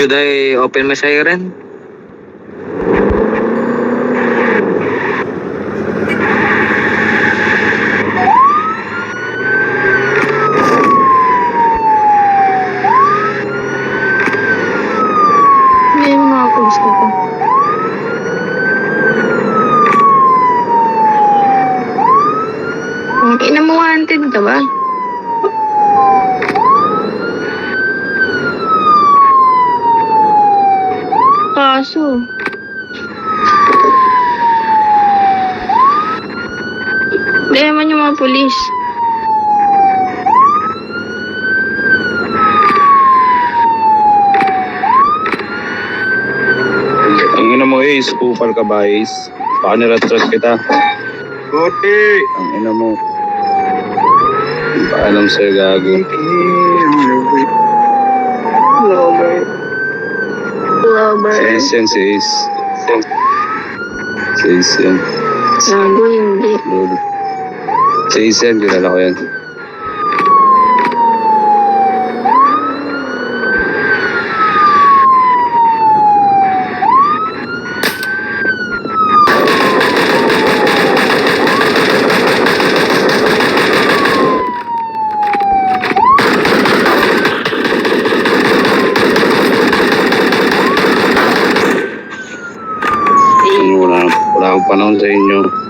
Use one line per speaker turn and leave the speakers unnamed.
Should I open my siren?
Hindi mo makakulis ka pa. Ina mo, wanted ka ba? Kaso. Hindi naman yung mga pulis.
Ang ina mo Ace, kupal ka ba Ace? Baka niratras kita.
Kote!
Ang ina mo. Paalam sa'yo gago.
Lover. Lover.
Si Ace yan, si Ace. Si Ace yan.
Gago, hindi.
Lolo. Si Ace yan, kilala ko yan. Wala akong panahon sa inyo.